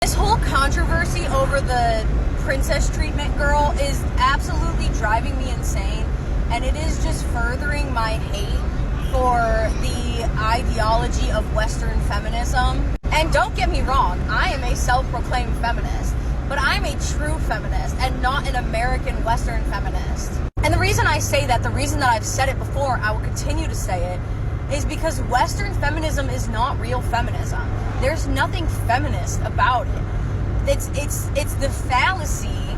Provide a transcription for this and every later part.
This whole controversy over the princess treatment girl is absolutely driving me insane, and it is just furthering my hate for the ideology of Western feminism. And don't get me wrong, I am a self-proclaimed feminist, but I'm a true feminist and not an American Western feminist. And the reason I say that, the reason that I've said it before, I will continue to say it, is because Western feminism is not real feminism. There's nothing feminist about it. It's the fallacy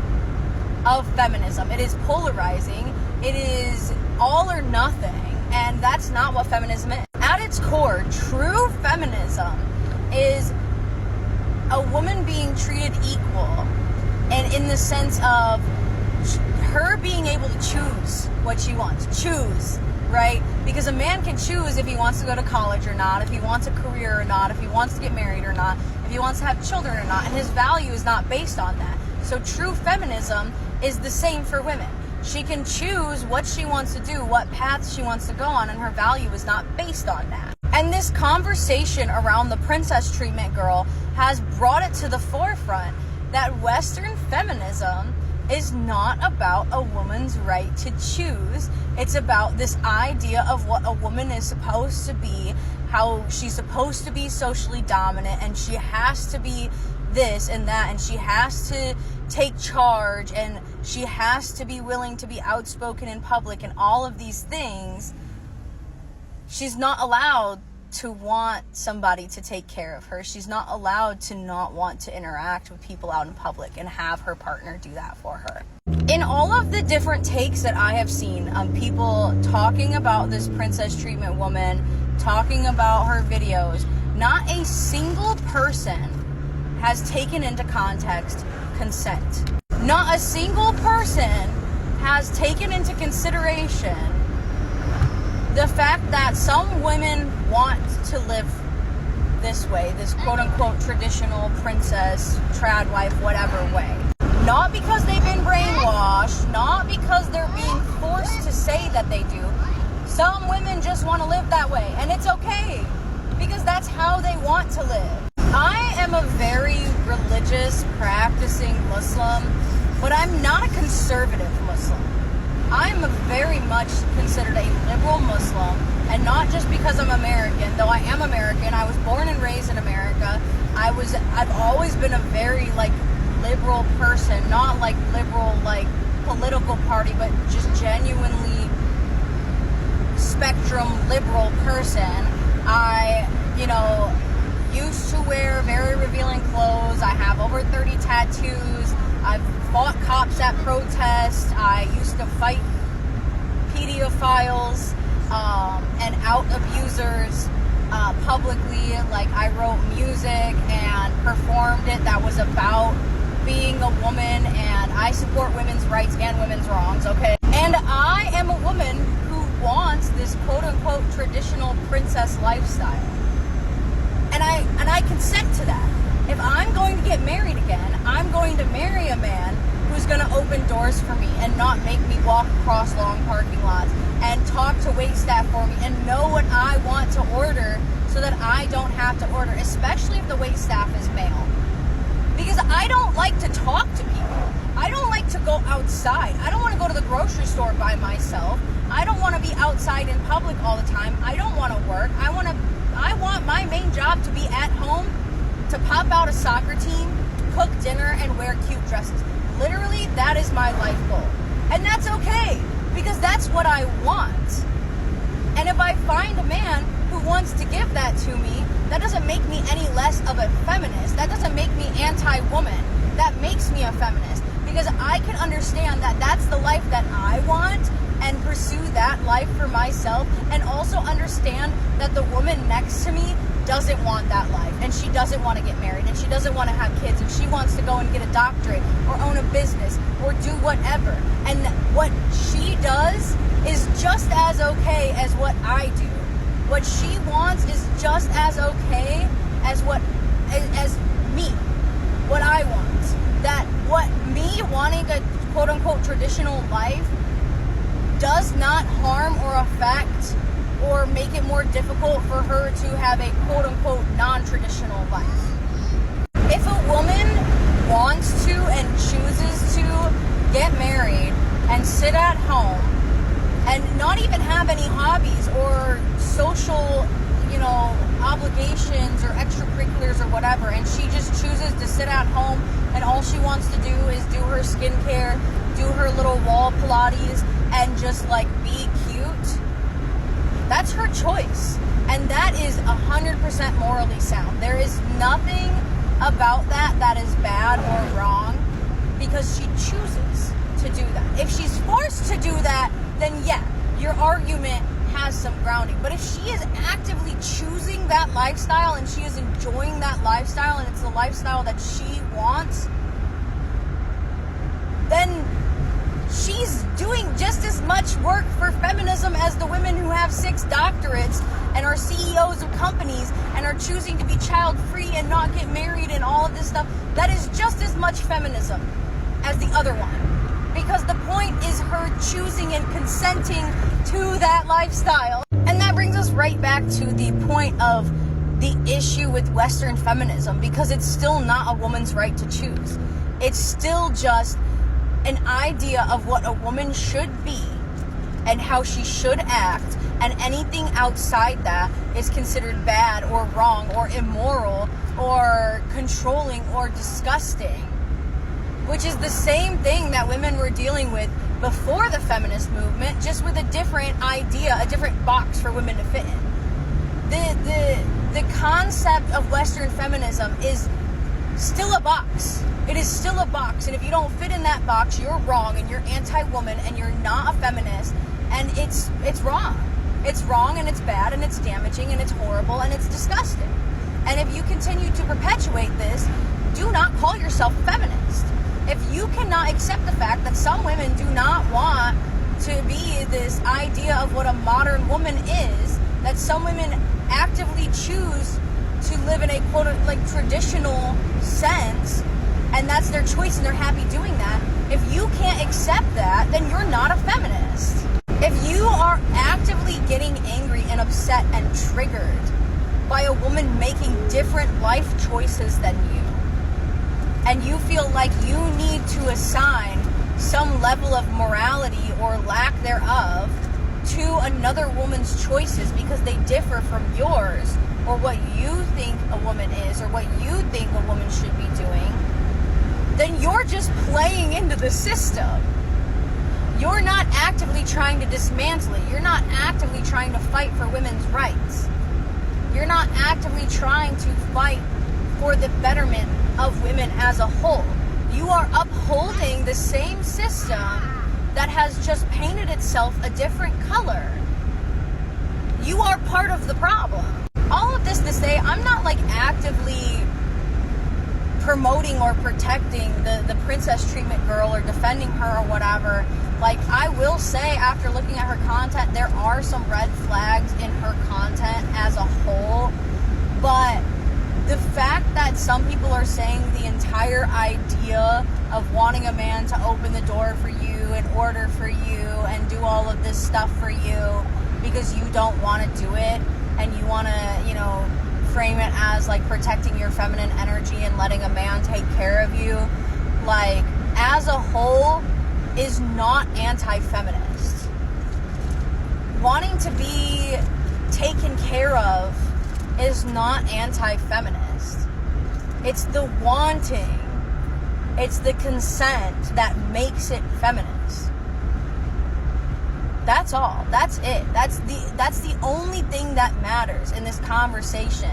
of feminism. It is polarizing. It is all or nothing, and that's not what feminism is. At its core, true feminism is a woman being treated equal, and in the sense of her being able to choose what she wants. Choose, right? Because a man can choose if he wants to go to college or not, if he wants a career or not, if he wants to get married or not, if he wants to have children or not, and his value is not based on that. So true feminism is the same for women. She can choose what she wants to do, what path she wants to go on, and her value is not based on that. And this conversation around the princess treatment girl has brought it to the forefront that Western feminism is not about a woman's right to choose. It's about this idea of what a woman is supposed to be, how she's supposed to be socially dominant, and she has to be this and that, and she has to take charge, and she has to be willing to be outspoken in public, and all of these things. She's not allowed to want somebody to take care of her. She's not allowed to not want to interact with people out in public and have her partner do that for her. In all of the different takes that I have seen on people talking about this princess treatment woman, talking about her videos, not a single person has taken into context consent. Not a single person has taken into consideration the fact that some women want to live this way, this quote-unquote traditional princess, trad wife, whatever way. Not because they've been brainwashed, not because they're being forced to say that they do. Some women just want to live that way, and it's okay, because that's how they want to live. I am a very religious, practicing Muslim, but I'm not a conservative Muslim. I'm very much considered a liberal Muslim, and not just because I'm American, though I am American. I was born and raised in America. I've always been a very liberal person, not liberal political party, but just genuinely spectrum liberal person. I, used to wear very revealing clothes. I have over 30 tattoos. I've fought cops at protests. I used to fight pedophiles and out abusers publicly. I wrote music and performed it that was about being a woman, and I support women's rights and women's wrongs, okay? And I am a woman who wants this quote-unquote traditional princess lifestyle. And I consent to that. If I'm going to get married again, I'm going to marry a man who's going to open doors for me and not make me walk across long parking lots and talk to waitstaff for me and know what I want to order so that I don't have to order, especially if the waitstaff is male. Because I don't like to talk to people. I don't like to go outside. I don't want to go to the grocery store by myself. I don't want to be outside in public all the time. I don't want to work. I want my main job to be at home, to pop out a soccer team, cook dinner, and wear cute dresses. Literally, that is my life goal. And that's okay, because that's what I want. And if I find a man who wants to give that to me, that doesn't make me any less of a feminist. That doesn't make me anti-woman. That makes me a feminist, because I can understand that that's the life that I want and pursue that life for myself, and also understand that the woman next to me doesn't want that life, and she doesn't want to get married, and she doesn't want to have kids, and she wants to go and get a doctorate or own a business or do whatever. And what she does is just as okay as what I do. What she wants is just as okay as me, what I want. That what me wanting a quote-unquote traditional life does not harm or affect or make it more difficult for her to have a quote-unquote non-traditional life. If a woman not even have any hobbies or social, obligations or extracurriculars or whatever, and she just chooses to sit at home and all she wants to do is do her skincare, do her little wall Pilates, and just like be cute, that's her choice. And that is 100% morally sound. There is nothing about that is bad or wrong, because she chooses to do that. If she's forced to do that, then yeah, your argument has some grounding. But if she is actively choosing that lifestyle and she is enjoying that lifestyle and it's the lifestyle that she wants, then she's doing just as much work for feminism as the women who have 6 doctorates and are CEOs of companies and are choosing to be child-free and not get married and all of this stuff. That is just as much feminism as the other one. Because the point is her choosing and consenting to that lifestyle. And that brings us right back to the point of the issue with Western feminism, because it's still not a woman's right to choose. It's still just an idea of what a woman should be and how she should act, and anything outside that is considered bad or wrong or immoral or controlling or disgusting. Which is the same thing that women were dealing with before the feminist movement, just with a different idea, a different box for women to fit in. The concept of Western feminism is still a box. It is still a box, and if you don't fit in that box, you're wrong, and you're anti-woman, and you're not a feminist, and it's wrong. It's wrong, and it's bad, and it's damaging, and it's horrible, and it's disgusting. And if you continue to perpetuate this, do not call yourself a feminist. If you cannot accept the fact that some women do not want to be this idea of what a modern woman is, that some women actively choose to live in a quote like traditional sense, and that's their choice and they're happy doing that. If you can't accept that, then you're not a feminist. If you are actively getting angry and upset and triggered by a woman making different life choices than you, and you feel like you need to assign some level of morality or lack thereof to another woman's choices because they differ from yours, or what you think a woman is, or what you think a woman should be doing, then you're just playing into the system. You're not actively trying to dismantle it. You're not actively trying to fight for women's rights. You're not actively trying to fight for the betterment of women as a whole. You are upholding the same system that has just painted itself a different color. You are part of the problem. All of this to say, I'm not like actively promoting or protecting the princess treatment girl or defending her or whatever. Like, I will say, after looking at her content, there are some red flags in her content as a whole, but the fact that some people are saying the entire idea of wanting a man to open the door for you and order for you and do all of this stuff for you because you don't want to do it, and you want to, frame it as like protecting your feminine energy and letting a man take care of you, like, as a whole, is not anti-feminist. Wanting to be taken care of is not anti-feminist. It's the wanting, it's the consent that makes it feminist. That's all. That's it. That's the only thing that matters in this conversation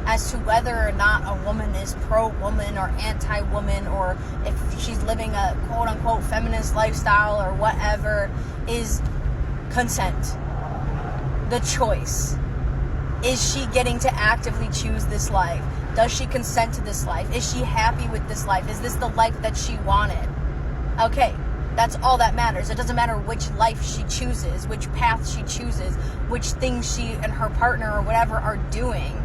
as to whether or not a woman is pro-woman or anti-woman, or if she's living a quote-unquote feminist lifestyle or whatever, is consent. The choice. Is she getting to actively choose this life? Does she consent to this life? Is she happy with this life? Is this the life that she wanted? Okay, that's all that matters. It doesn't matter which life she chooses, which path she chooses, which things she and her partner or whatever are doing.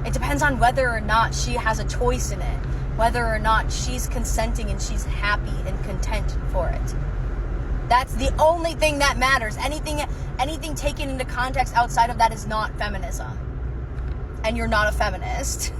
It depends on whether or not she has a choice in it, whether or not she's consenting and she's happy and content for it. That's the only thing that matters. Anything taken into context outside of that is not feminism. And you're not a feminist.